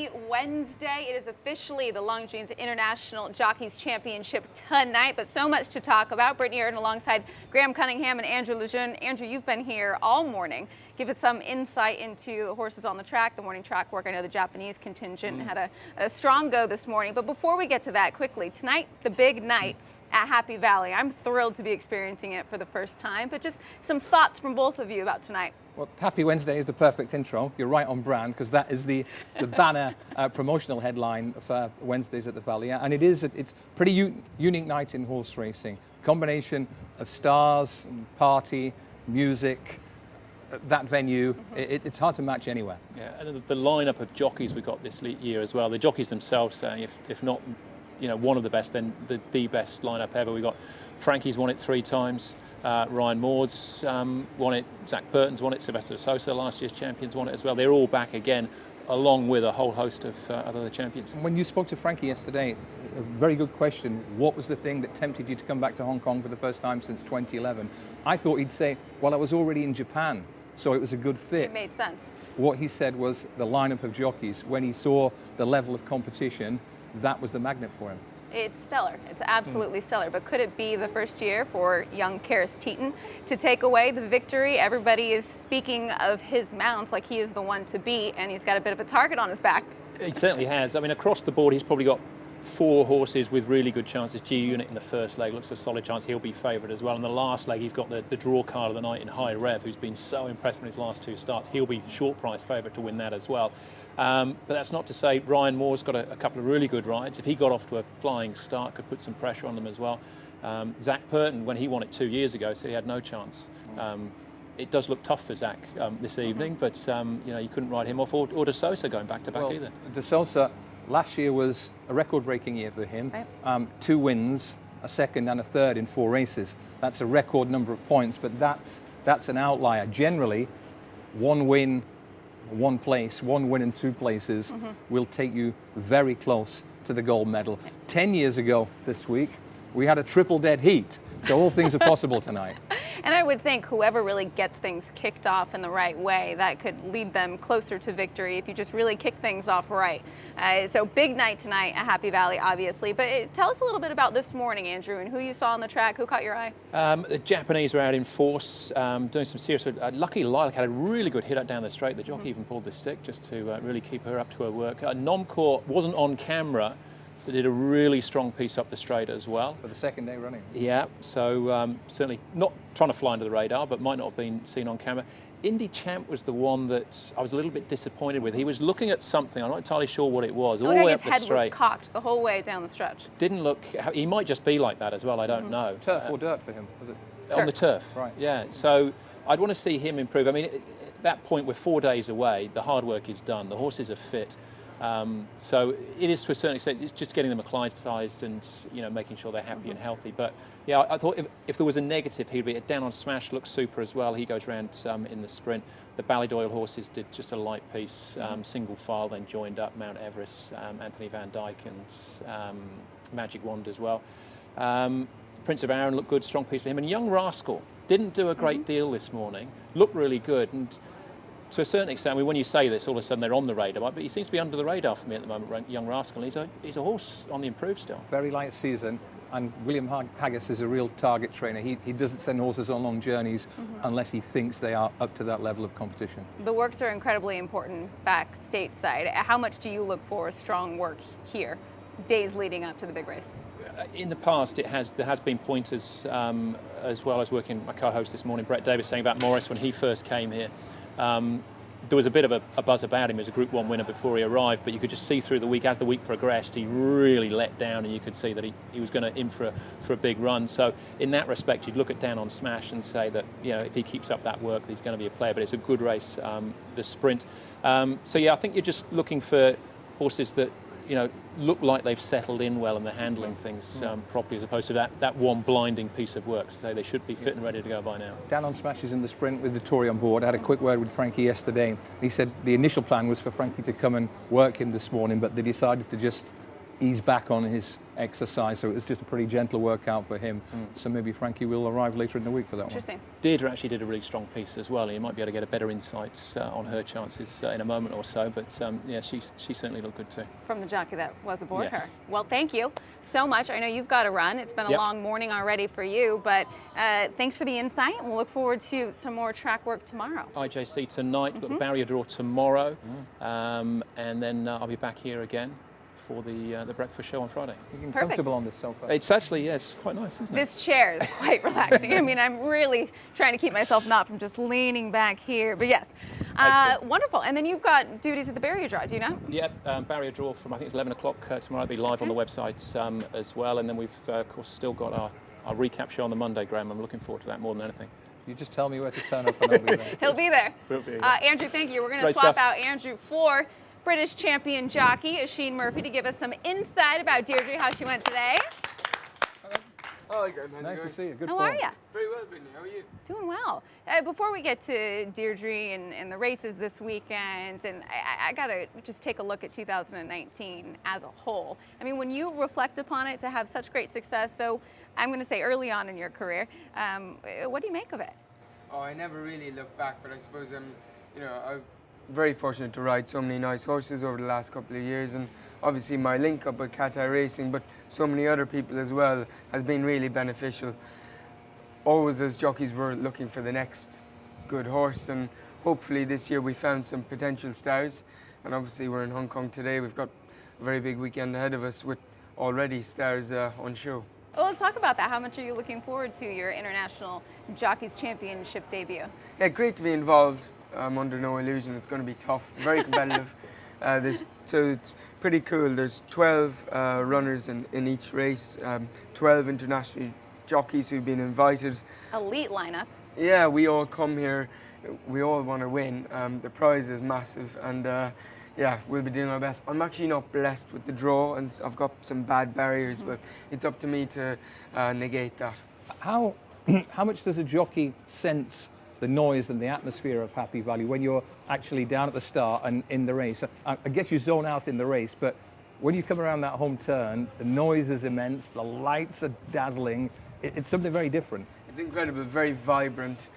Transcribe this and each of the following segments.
Happy Wednesday. It is officially the Longines International Jockeys Championship tonight, but so much to talk about. Brittany Erden alongside Graham Cunningham and Andrew Lejeune. Andrew, you've been here all morning. Give us some insight into the horses on the track, the morning track work. I know the Japanese contingent had a strong go this morning, but before we get to that, quickly, tonight, the big night at Happy Valley. I'm thrilled to be experiencing it for the first time, but just some thoughts from both of you about tonight. Well, Happy Wednesday is the perfect intro. You're right on brand, because that is the banner promotional headline for Wednesdays at the Valley. And it's pretty unique night in horse racing. Combination of stars, party, music, that venue, it's hard to match anywhere. Yeah, and the lineup of jockeys we've got this year as well. The jockeys themselves saying, if not, one of the best, then the best lineup ever. We've got Frankie's won it 3 times. Ryan Maud's won it, Zach Burton's won it, Sylvester Sosa, last year's champions, won it as well. They're all back again, along with a whole host of other champions. When you spoke to Frankie yesterday, a very good question. What was the thing that tempted you to come back to Hong Kong for the first time since 2011? I thought he'd say, well, I was already in Japan, so it was a good fit. It made sense. What he said was the lineup of jockeys. When he saw the level of competition, that was the magnet for him. It's stellar. It's absolutely stellar. But could it be the first year for young Karis Teeton to take away the victory? Everybody is speaking of his mounts like he is the one to beat, and he's got a bit of a target on his back. He certainly has. I mean, across the board, he's probably got 4 horses with really good chances. G Unit in the first leg looks a solid chance. He'll be favoured as well. In the last leg, he's got the draw card of the night in High Rev, who's been so impressive in his last 2 starts. He'll be short price favourite to win that as well. But that's not to say Ryan Moore's got a couple of really good rides. If he got off to a flying start, could put some pressure on them as well. Zach Burton, when he won it 2 years ago, said he had no chance. It does look tough for Zach this evening, but you couldn't ride him off, or De Sosa going back-to-back either. De Sosa, last year was a record-breaking year for him. Right. 2 wins, a second and a third in 4 races. That's a record number of points, but that's an outlier. Generally, 1 win, 1 place, 1 win and 2 places will take you very close to the gold medal. 10 years ago this week, we had a triple dead heat. So all things are possible tonight. And I would think whoever really gets things kicked off in the right way, that could lead them closer to victory if you just really kick things off right. So big night tonight at Happy Valley, obviously. But tell us a little bit about this morning, Andrew, and who you saw on the track, who caught your eye? The Japanese were out in force, doing some serious... lucky Lilac had a really good hit up down the straight. The jockey even pulled the stick just to really keep her up to her work. Nomcourt wasn't on camera, but did a really strong piece up the straight as well. For the second day running. Yeah, so certainly not trying to fly under the radar, but might not have been seen on camera. Indy Champ was the one that I was a little bit disappointed with. He was looking at something, I'm not entirely sure what it was, all the way up the straight. His head was cocked the whole way down the stretch. Didn't look, he might just be like that as well, I don't know. Turf or dirt for him, was it? Turf. On the turf, right. Yeah, so I'd want to see him improve. I mean, at that point, we're 4 days away, the hard work is done, the horses are fit. So it is, to a certain extent, it's just getting them acclimatized and making sure they're happy and healthy. But yeah, I thought if there was a negative, he'd be down on smash. Looks super as well. He goes round in the sprint. The Ballydoyle horses did just a light piece, single file, then joined up. Mount Everest, Anthony Van Dyke and Magic Wand as well. Prince of Arran looked good, strong piece for him. And Young Rascal didn't do a great deal this morning. Looked really good. And to a certain extent, I mean, when you say this, all of a sudden they're on the radar, but he seems to be under the radar for me at the moment, Young Rascal. He's a horse on the improve still. Very light season, and William Haggis is a real target trainer. He doesn't send horses on long journeys unless he thinks they are up to that level of competition. The works are incredibly important back stateside. How much do you look for strong work here, days leading up to the big race? In the past, there has been pointers, as well as working my co-host this morning, Brett Davis, saying about Morris when he first came here. There was a bit of a buzz about him as a Group 1 winner before he arrived, but you could just see through the week, as the week progressed, he really let down, and you could see that he was going to in for a big run. So in that respect, you'd look at down on smash and say that if he keeps up that work, he's going to be a player. But it's a good race, the sprint. So yeah, I think you're just looking for horses that look like they've settled in well and they're handling things properly, as opposed to that one blinding piece of work. So they should be fit and ready to go by now. Down on smashes in the sprint with the Tory on board. I had a quick word with Frankie yesterday. He said the initial plan was for Frankie to come and work him this morning, but they decided to just ease back on his exercise, so it was just a pretty gentle workout for him. So maybe Frankie will arrive later in the week for that one. Interesting. Deirdre actually did a really strong piece as well. You might be able to get a better insight on her chances in a moment or so, but yeah, she certainly looked good too. From the jockey that was aboard Yes. her. Well, thank you so much. I know you've got to run. It's been a Yep. long morning already for you, but thanks for the insight, and we'll look forward to some more track work tomorrow. IJC tonight, got the barrier draw tomorrow, and then I'll be back here again for the breakfast show on Friday. You can Perfect. comfortable on this sofa. It's actually, yes, quite nice, isn't it? This chair is quite relaxing. I mean, I'm really trying to keep myself not from just leaning back here, but yes. Excellent. Wonderful. And then you've got duties at the barrier draw, do you know? Yep, barrier draw from I think it's 11 o'clock tomorrow. I'll be live on the website as well, and then we've of course still got our recap show on the Monday, Graham. I'm looking forward to that more than anything. You just tell me where to turn up and I'll be there. He'll be there. We'll be there. Andrew, thank you. We're going to Great swap stuff. out Andrew for British champion jockey Oisin Murphy to give us some insight about Deirdre, how she went today. Hi, Graham. How's it Nice going? to see you. Good How form. are you? Very well, Brittany. How are you? Doing well. Before we get to Deirdre and the races this weekend, and I got to just take a look at 2019 as a whole. I mean, when you reflect upon it to have such great success, so I'm going to say early on in your career, what do you make of it? Oh, I never really look back, but I suppose I'm very fortunate to ride so many nice horses over the last couple of years, and obviously my link up with HKIR Racing, but so many other people as well, has been really beneficial. Always as jockeys we're looking for the next good horse, and hopefully this year we found some potential stars, and obviously we're in Hong Kong today. We've got a very big weekend ahead of us with already stars on show. Well, let's talk about that. How much are you looking forward to your International Jockeys Championship debut? Yeah, great to be involved. Under no illusion, it's going to be tough, very competitive. So it's pretty cool. There's 12 runners in each race, 12 international jockeys who've been invited. Elite lineup. Yeah, we all come here. We all want to win. The prize is massive, and yeah, we'll be doing our best. I'm actually not blessed with the draw, and I've got some bad barriers, but it's up to me to negate that. How much does a jockey sense the noise and the atmosphere of Happy Valley when you're actually down at the start and in the race? I guess you zone out in the race, but when you come around that home turn, the noise is immense, the lights are dazzling. It's something very different. It's incredible, very vibrant,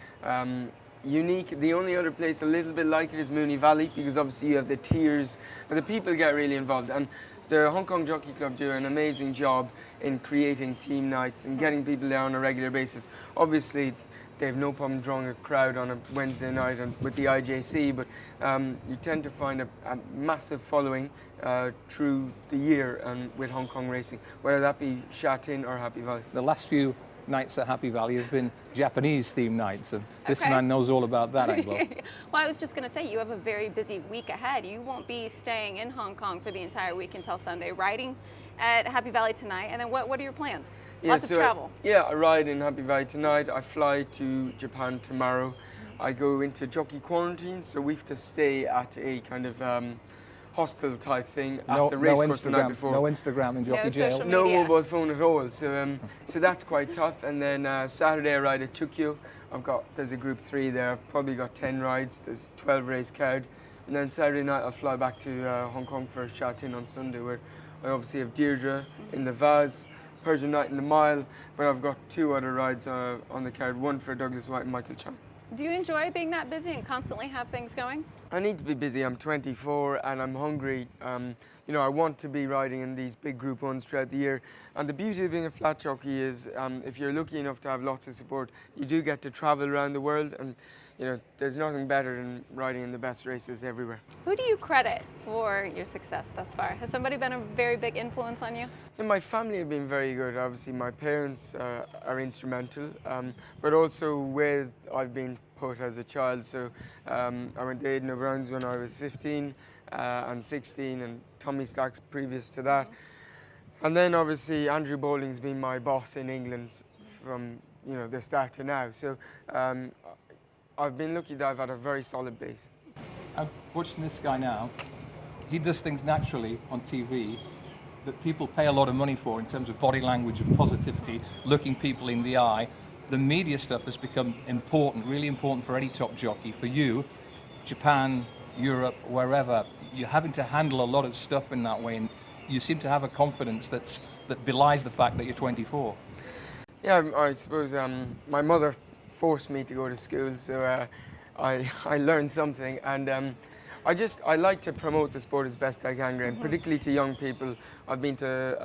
unique. The only other place a little bit like it is Mooney Valley, because obviously you have the tiers, but the people get really involved. And the Hong Kong Jockey Club do an amazing job in creating team nights and getting people there on a regular basis. Obviously, they have no problem drawing a crowd on a Wednesday night and with the IJC, but you tend to find a massive following through the year and with Hong Kong racing, whether that be Sha Tin or Happy Valley. The last few nights at Happy Valley have been Japanese themed nights, and this Okay. man knows all about that angle. Well, I was just going to say, you have a very busy week ahead. You won't be staying in Hong Kong for the entire week until Sunday, riding at Happy Valley tonight, and then what are your plans? Lots of travel. I ride in Happy Valley tonight. I fly to Japan tomorrow. I go into jockey quarantine, so we have to stay at a kind of hostel type thing at the race course the night before. No Instagram in jockey No jail. social No media. mobile phone at all. So that's quite tough. And then Saturday I ride at Tokyo. There's a group 3 there. I've probably got 10 rides. There's a 12 race card. And then Saturday night I'll fly back to Hong Kong for Sha Tin on Sunday, where I obviously have Deirdre in the Vase, Persian Night in the Mile, but I've got 2 other rides on the card, one for Douglas White and Michael Chan. Do you enjoy being that busy and constantly have things going? I need to be busy. I'm 24 and I'm hungry. I want to be riding in these big Group 1s throughout the year. And the beauty of being a flat jockey is if you're lucky enough to have lots of support, you do get to travel around the world, and there's nothing better than riding in the best races everywhere. Who do you credit for your success thus far? Has somebody been a very big influence on you? And my family have been very good. Obviously, my parents are instrumental, but also with I've been put as a child. So I went to Aidan O'Brien's when I was 15 and 16, and Tommy Stacks previous to that. And then obviously Andrew Bowling's been my boss in England from the start to now. So I've been lucky that I've had a very solid base. I'm watching this guy now. He does things naturally on TV that people pay a lot of money for in terms of body language and positivity, looking people in the eye. The media stuff has become important, really important for any top jockey. For you, Japan, Europe, wherever, you're having to handle a lot of stuff in that way. And you seem to have a confidence that belies the fact that you're 24. Yeah, I suppose my mother forced me to go to school, so I learned something, and I like to promote the sport as best I can, Graham, particularly to young people. I've been to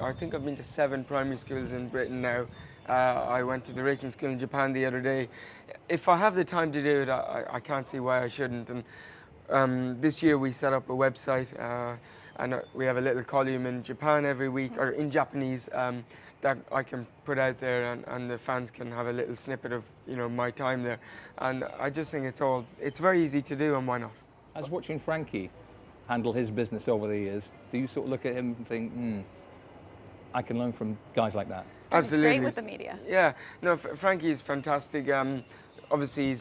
I think I've been to 7 primary schools in Britain now. I went to the racing school in Japan the other day. If I have the time to do it, I can't see why I shouldn't. And this year we set up a website, and we have a little column in Japan every week, or in Japanese, that I can put out there, and the fans can have a little snippet of my time there. And I just think it's very easy to do, and why not? As watching Frankie handle his business over the years, do you sort of look at him and think, I can learn from guys like that? Absolutely. Great with the media. Yeah, no, Frankie is fantastic. Obviously,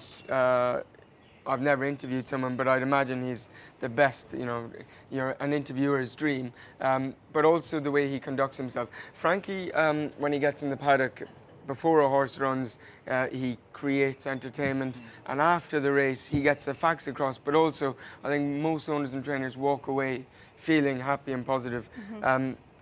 I've never interviewed someone, but I'd imagine he's the best. You're an interviewer's dream. But also the way he conducts himself. Frankie, when he gets in the paddock, before a horse runs, he creates entertainment, and after the race, he gets the facts across. But also, I think most owners and trainers walk away feeling happy and positive.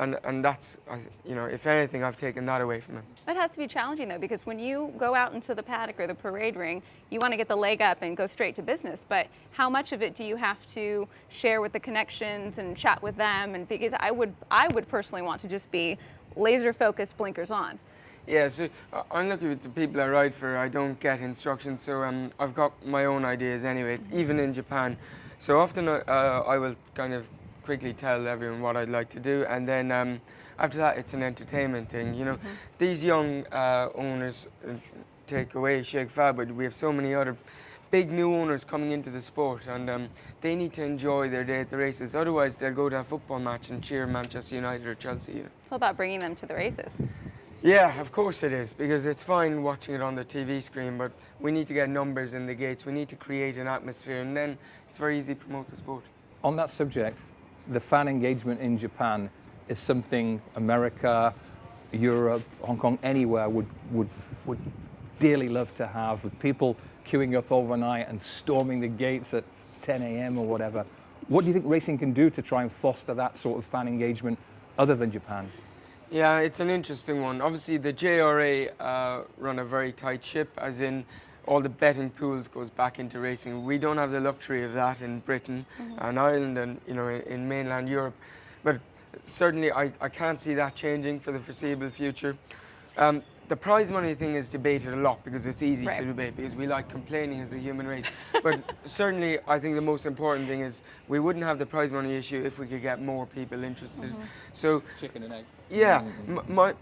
And that's, if anything, I've taken that away from him. That has to be challenging, though, because when you go out into the paddock or the parade ring, you want to get the leg up and go straight to business. But how much of it do you have to share with the connections and chat with them? And because I would personally want to just be laser focused, blinkers on. Yeah, so I'm lucky with the people I ride for. I don't get instructions, so I've got my own ideas anyway, even in Japan. So often I will kind of quickly tell everyone what I'd like to do, and then after that it's an entertainment thing. These young owners take away Sheikh Fahd, but we have so many other big new owners coming into the sport, and they need to enjoy their day at the races. Otherwise they'll go to a football match and cheer Manchester United or Chelsea. It's all about bringing them to the races. Yeah, of course it is, because it's fine watching it on the TV screen, but we need to get numbers in the gates. We need to create an atmosphere, and then it's very easy to promote the sport. On that subject, the fan engagement in Japan is something America, Europe, Hong Kong, anywhere would dearly love to have, with people queuing up overnight and storming the gates at 10 a.m. or whatever. What do you think racing can do to try and foster that sort of fan engagement other than Japan? Yeah, it's an interesting one. Obviously, the JRA run a very tight ship, as in all the betting pools goes back into racing. We don't have the luxury of that in Britain and Ireland and in mainland Europe. But certainly, I can't see that changing for the foreseeable future. The prize money thing is debated a lot because it's easy to debate, because we like complaining as a human race. But certainly, I think the most important thing is we wouldn't have the prize money issue if we could get more people interested. So, Chicken and egg. yeah,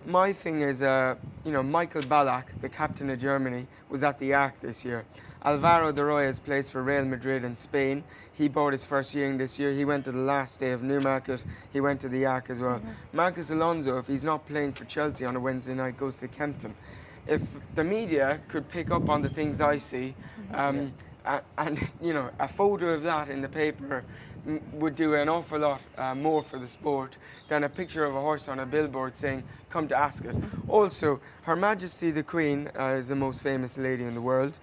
my thing is, Michael Ballack, the captain of Germany, was at the Arc this year. Alvaro de Royas plays for Real Madrid in Spain. He bought his first yearling this year. He went to the last day of Newmarket. He went to the Arc as well. Marcus Alonso, if he's not playing for Chelsea on a Wednesday night, goes to Kempton. If the media could pick up on the things I see, and a photo of that in the paper would do an awful lot more for the sport than a picture of a horse on a billboard saying, come to Ascot. Also, Her Majesty the Queen is the most famous lady in the world.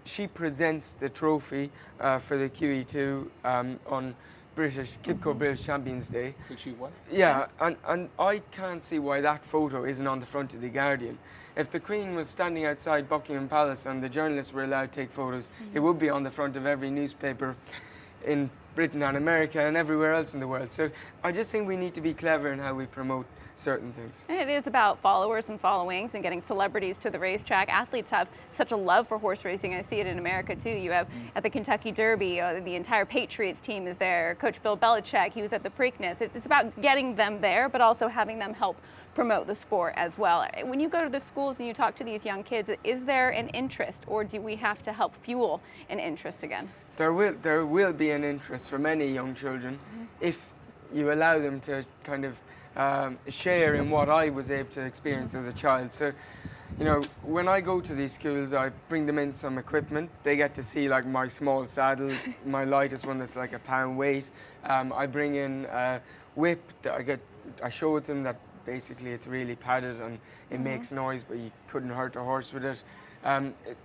She presents the trophy for the QE2 on Kipco British Champions Day. Which you won? Yeah, and I can't see why that photo isn't on the front of the Guardian. If the Queen was standing outside Buckingham Palace and the journalists were allowed to take photos, it would be on the front of every newspaper in Britain and America and everywhere else in the world. So I just think we need to be clever in how we promote certain things. And it is about followers and followings and getting celebrities to the racetrack. Athletes have such a love for horse racing. I see it in America too. You have at the Kentucky Derby, the entire Patriots team is there. Coach Bill Belichick, he was at the Preakness. It's about getting them there, but also having them help promote the sport as well. When you go to the schools and you talk to these young kids, is there an interest, or do we have to help fuel an interest again? There will be an interest for many young children if you allow them to kind of share in what I was able to experience as a child. So, when I go to these schools, I bring them in some equipment. They get to see like my small saddle, my lightest one that's like a pound weight. I bring in a whip that I show them that basically it's really padded and it makes noise, but you couldn't hurt a horse with it.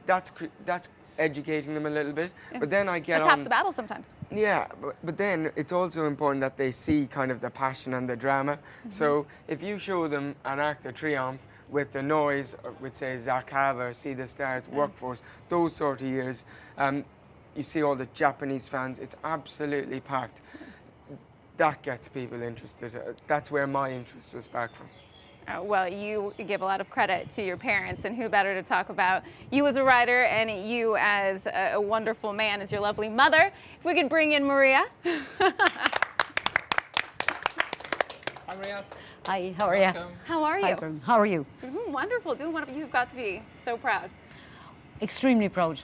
That's educating them a little bit. But then I get That's on. half the battle sometimes. Yeah, but then it's also important that they see kind of the passion and the drama. So if you show them an Arc de Triomphe with the noise, with say Zarkava, See the Stars, Workforce, those sort of years, you see all the Japanese fans, it's absolutely packed. That gets people interested. That's where my interest was back from. Well, you give a lot of credit to your parents, and who better to talk about you as a rider and you as a wonderful man as your lovely mother. If we could bring in Maria. Hi, Maria. Hi, how are you? How are you? Hi, Bern. How are you? Wonderful. Doing wonderful. You've got to be so proud. Extremely proud.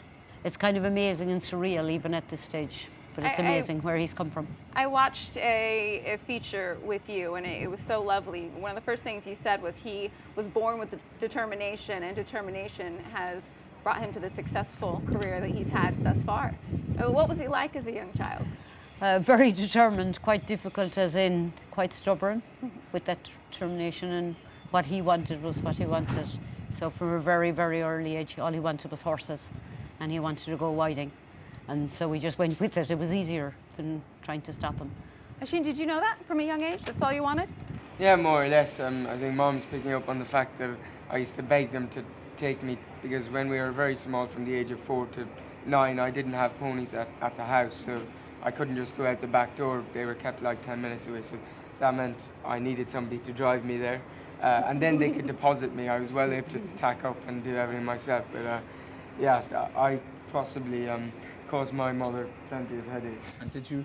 It's kind of amazing and surreal even at this stage, but it's amazing where he's come from. I watched a feature with you, and it was so lovely. One of the first things you said was he was born with determination, and determination has brought him to the successful career that he's had thus far. What was he like as a young child? Very determined, quite difficult, as in quite stubborn with that determination, and what he wanted was what he wanted. So from a very, very early age, all he wanted was horses, and he wanted to go riding. And so we just went with it. It was easier than trying to stop him. Oisin, did you know that from a young age? That's all you wanted? Yeah, more or less. I think Mom's picking up on the fact that I used to beg them to take me, because when we were very small, from the age of 4 to 9, I didn't have ponies at the house, so I couldn't just go out the back door. They were kept like 10 minutes away, so that meant I needed somebody to drive me there. And then they could deposit me. I was well able to tack up and do everything myself. But yeah, I possibly caused my mother plenty of headaches. And did you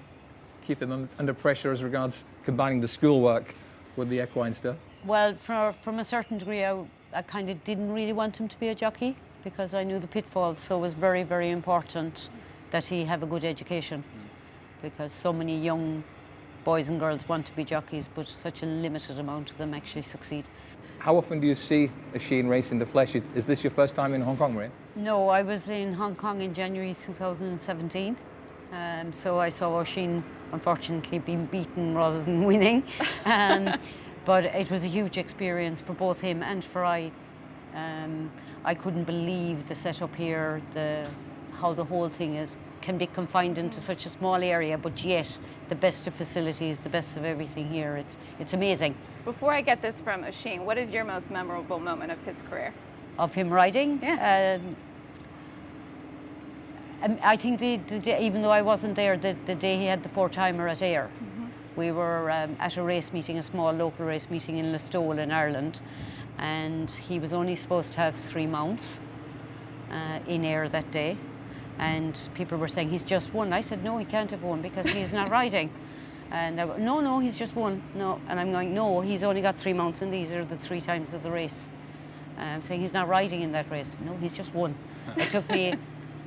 keep him under pressure as regards combining the schoolwork with the equine stuff? Well, from a certain degree, I kind of didn't really want him to be a jockey because I knew the pitfalls, so it was very, very important that he have a good education because so many young boys and girls want to be jockeys, but such a limited amount of them actually succeed. How often do you see Oisin race in the flesh? Is this your first time in Hong Kong, Maria? No, I was in Hong Kong in January 2017. So I saw Oisin, unfortunately, being beaten rather than winning. But it was a huge experience for both him and for I. I couldn't believe the setup here, how the whole thing can be confined into such a small area, but yet the best of facilities, the best of everything here. It's amazing. Before I get this from Oisin, what is your most memorable moment of his career? Of him riding? Yeah. I think the day, even though I wasn't there, the day he had the 4-timer at Ayr, we were at a race meeting, a small local race meeting in Listowel in Ireland, and he was only supposed to have 3 mounts in Ayr that day. And people were saying, he's just won. I said, no, he can't have won because he's not riding. And they were, no, he's just won. No. And I'm going, no, he's only got 3 mounts and these are the 3 times of the race. I'm saying he's not riding in that race. No, he's just won. It took me,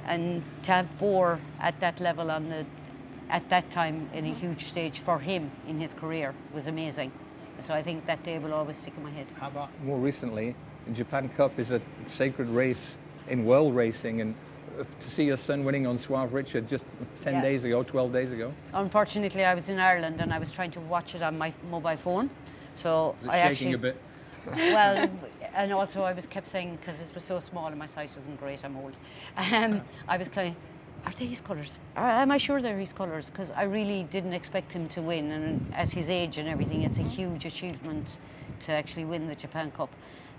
and to have 4 at that level at that time in a huge stage for him in his career was amazing. So I think that day will always stick in my head. How about more recently, the Japan Cup is a sacred race in world racing, and to see your son winning on Suave Richard just 10 days ago, 12 days ago? Unfortunately, I was in Ireland and I was trying to watch it on my mobile phone. So Is it shaking a bit? Well, and also I was kept saying, because it was so small and my sight isn't great, I'm old. I was kind of, are they his colours? Am I sure they're his colours? Because I really didn't expect him to win, and at his age and everything, it's a huge achievement to actually win the Japan Cup.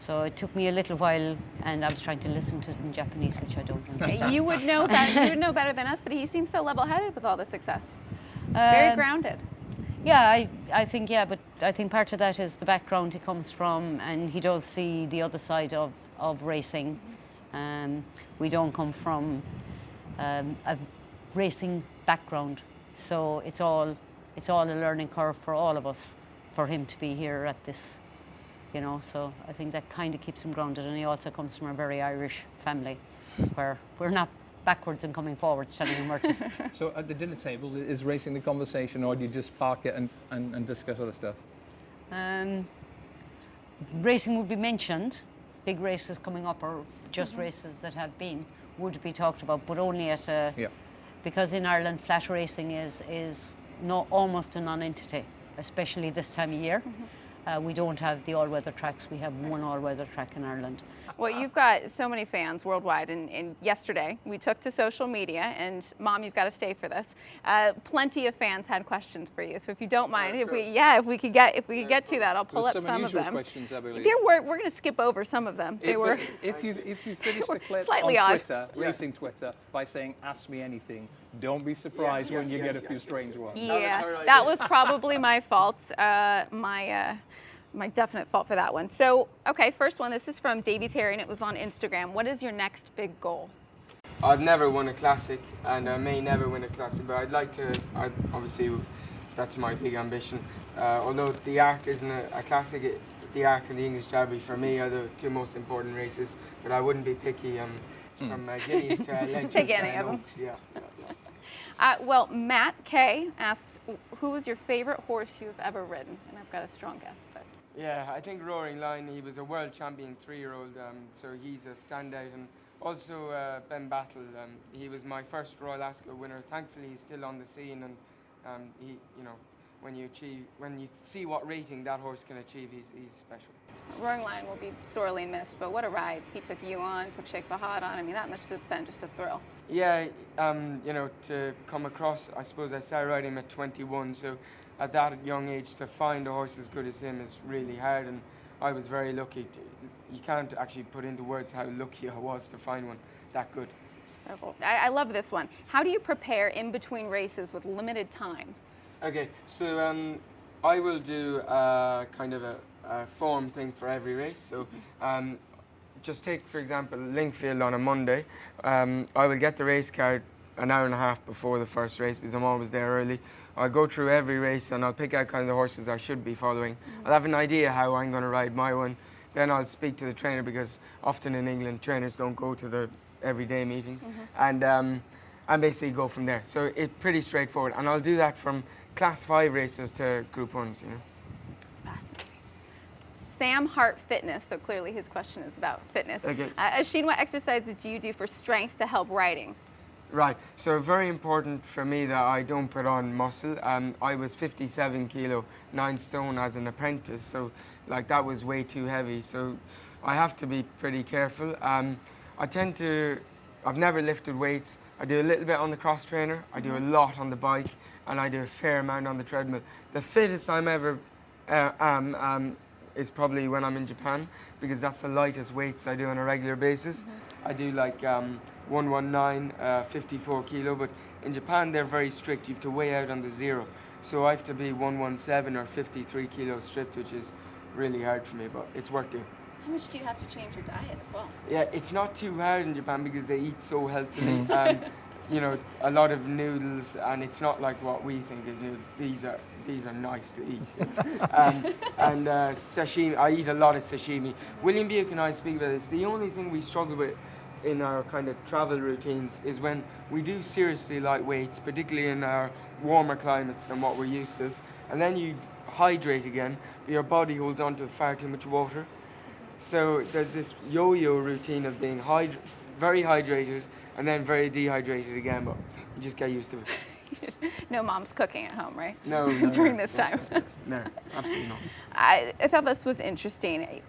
So it took me a little while, and I was trying to listen to it in Japanese, which I don't understand. You would know better. You would know better than us, but he seems so level-headed with all the success. Very grounded. Yeah, I think, but I think part of that is the background he comes from, and he does see the other side of racing. We don't come from a racing background, so it's all a learning curve for all of us, for him to be here at this. So I think that kind of keeps him grounded, and he also comes from a very Irish family where we're not backwards and coming forwards telling him where to sit. So at the dinner table, is racing the conversation, or do you just park it and discuss other stuff? Racing would be mentioned, big races coming up or just races that have been would be talked about, but only at because in Ireland flat racing is almost a non-entity, especially this time of year. We don't have the all-weather tracks. We have one all-weather track in Ireland. Well, you've got so many fans worldwide, and yesterday we took to social media, and Mom, you've got to stay for this. Plenty of fans had questions for you, so if you don't mind, if we could get to that, I'll pull up some of them. Questions, I believe. We're going to skip over some of them. They were. If you finish the clip slightly on odd. Twitter, racing Twitter, by saying "Ask me anything," don't be surprised when you get a few strange ones. Yeah, that was probably my fault. My definite fault for that one. So, okay, first one. This is from Davy Terry, and it was on Instagram. What is your next big goal? I've never won a classic, and I may never win a classic, but I'd like to. Obviously, that's my big ambition. Although the Arc isn't a classic, the Arc and the English Derby for me are the two most important races. But I wouldn't be picky from Guineas to Legends Take any of them. Oaks. Yeah. Well, Matt K asks, who is your favorite horse you've ever ridden? And I've got a strong guess, but. Yeah, I think Roaring Lion, he was a world champion 3-year-old, so he's a standout. And also Ben Battle, he was my first Royal Ascot winner. Thankfully, he's still on the scene, and he, when you see what rating that horse can achieve, he's special. Roaring Lion will be sorely missed, but what a ride. He took you on, took Sheikh Fahad on. I mean, that must have been just a thrill. Yeah, to come across, I suppose I started riding him at 21, so at that young age to find a horse as good as him is really hard, and I was very lucky. You can't actually put into words how lucky I was to find one that good. So cool. I love this one. How do you prepare in between races with limited time? Okay, so I will do kind of a form thing for every race. So just take, for example, Linkfield on a Monday. I will get the race card an hour and a half before the first race because I'm always there early. I'll go through every race and I'll pick out kind of the horses I should be following. I'll have an idea how I'm going to ride my one. Then I'll speak to the trainer because often in England trainers don't go to the everyday meetings, and basically go from there. So it's pretty straightforward, and I'll do that from Class 5 races to Group 1s. It's fascinating. Sam Hart Fitness, so clearly his question is about fitness. Okay. Asheen, what exercises do you do for strength to help riding? Right, so very important for me that I don't put on muscle. I was 57 kilo, 9 stone as an apprentice, so like that was way too heavy. So I have to be pretty careful. I've never lifted weights. I do a little bit on the cross trainer, I do a lot on the bike, and I do a fair amount on the treadmill. The fittest I'm ever am is probably when I'm in Japan, because that's the lightest weights I do on a regular basis. I do like 119, 54 kilo, but in Japan they're very strict. You have to weigh out on the zero. So I have to be 117 or 53 kilo stripped, which is really hard for me, but it's worth it. How much do you have to change your diet as well? Yeah, it's not too hard in Japan because they eat so healthily. A lot of noodles, and it's not like what we think is noodles. These are nice to eat. And sashimi, I eat a lot of sashimi. William Buick and I speak about this. The only thing we struggle with in our kind of travel routines is when we do seriously light weights, particularly in our warmer climates than what we're used to, and then you hydrate again, but your body holds on to far too much water. So there's this yo-yo routine of being very hydrated and then very dehydrated again, but you just get used to it. No mom's cooking at home, right? No. During this time. No, absolutely not. I thought this was interesting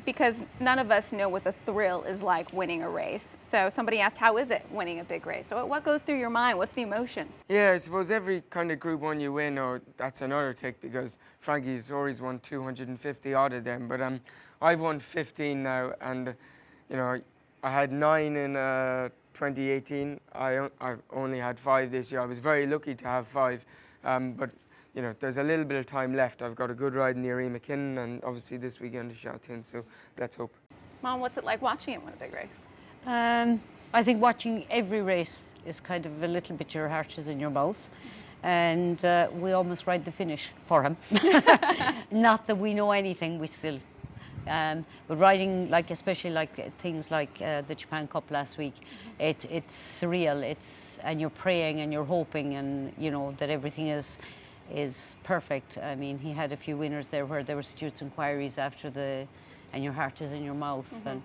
because none of us know what the thrill is like winning a race. So somebody asked, how is it winning a big race? So what goes through your mind? What's the emotion? Yeah, I suppose every kind of Group 1 you win, that's another tick because Frankie Dettori's won 250 odd of them, but I've won 15 now, and I had 9 in 2018. I've only had 5 this year. I was very lucky to have 5, but there's a little bit of time left. I've got a good ride near McKinnon, and obviously this weekend is Shoutin, so let's hope. Mom, what's it like watching him win a big race? I think watching every race is kind of a little bit your heart is in your mouth, and we almost ride the finish for him. Not that we know anything, we still. But riding, especially things like the Japan Cup last week, it's surreal. And you're praying and you're hoping, and that everything is perfect. I mean, he had a few winners there where there were Stewart's inquiries after and your heart is in your mouth, and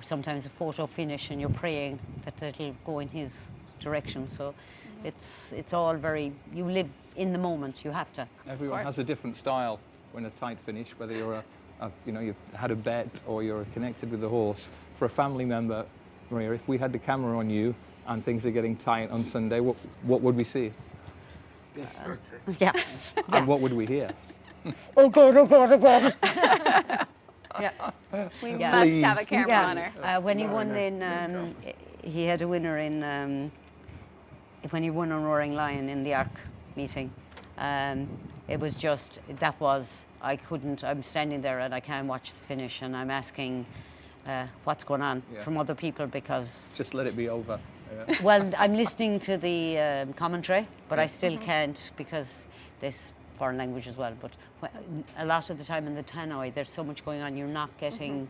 sometimes a photo finish, and you're praying that it'll go in his direction. So it's all very. You live in the moment. You have to. Everyone has a different style. when a tight finish, whether you're you've had a bet or you're connected with the horse. For a family member, Maria, if we had the camera on you and things are getting tight on Sunday, what would we see? This, I'd say. Yeah. And what would we hear? Oh God, oh God, oh God. Yeah. We Yeah. must Please. have a camera on her. When he won in, he had a winner in, when he won on Roaring Lion in the ARC meeting. It was just, I'm standing there and I can't watch the finish, and I'm asking what's going on from other people, because, Just let it be over. Yeah. well, I'm listening to the commentary, but I still can't, because there's foreign language as well. But a lot of the time in the tannoy, there's so much going on, you're not getting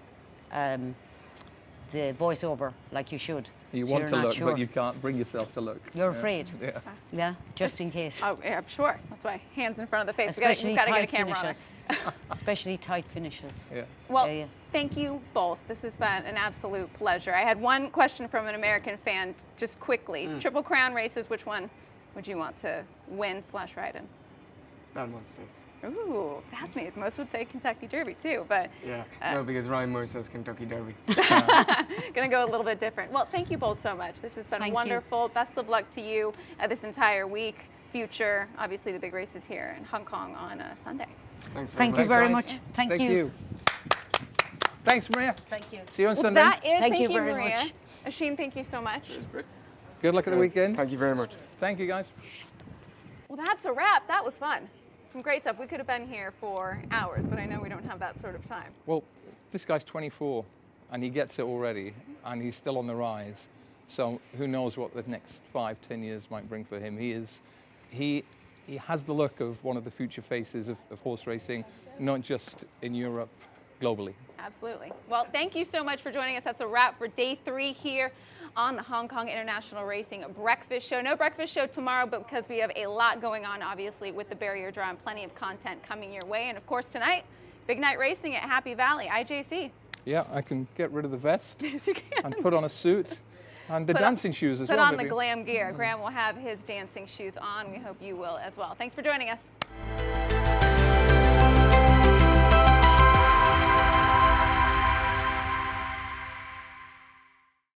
the voiceover like you should. You So want you're to not look, sure. but you can't bring yourself to look. You're afraid. Yeah. Yeah, just in case. Oh, yeah, I'm sure. That's why hands in front of the face. Especially We've got to get a tight camera on her. finishes. Especially tight finishes. Yeah. Well, Yeah. thank you both. This has been an absolute pleasure. I had one question from an American fan, just quickly. Triple Crown races, which one would you want to win/ride in? Belmont Stakes. Ooh, fascinating. Most would say Kentucky Derby too, but Yeah. No, because Ryan Moore says Kentucky Derby. gonna go a little bit different. Well, thank you both so much. This has been Thank you. wonderful. Best of luck to you this entire week. Future, obviously the big races here in Hong Kong on Sunday. Thanks very Thank much. you very guys. much. Thank you. you. Thanks, Maria. Thank you. See you on Well, Sunday. that is, Thank you you, very Maria. much. Asheen, thank you so much. Good luck at the weekend. Thank you very much. Thank you, guys. Well, that's a wrap. That was fun. Some great stuff. We could have been here for hours, but I know we don't have that sort of time. Well, this guy's 24 and he gets it already and he's still on the rise. So who knows what the next 5-10 years might bring for him. He has the look of one of the future faces of horse racing, not just in Europe, globally. Absolutely. Well, thank you so much for joining us. That's a wrap for day 3 here on the Hong Kong International Racing Breakfast Show. No breakfast show tomorrow, but because we have a lot going on, obviously, with the barrier draw and plenty of content coming your way. And of course, tonight, big night racing at Happy Valley, IJC. Yeah, I can get rid of the vest Yes, you can. and put on a suit and the dancing shoes as Put well. on the maybe. glam gear. Graham will have his dancing shoes on. We hope you will as well. Thanks for joining us.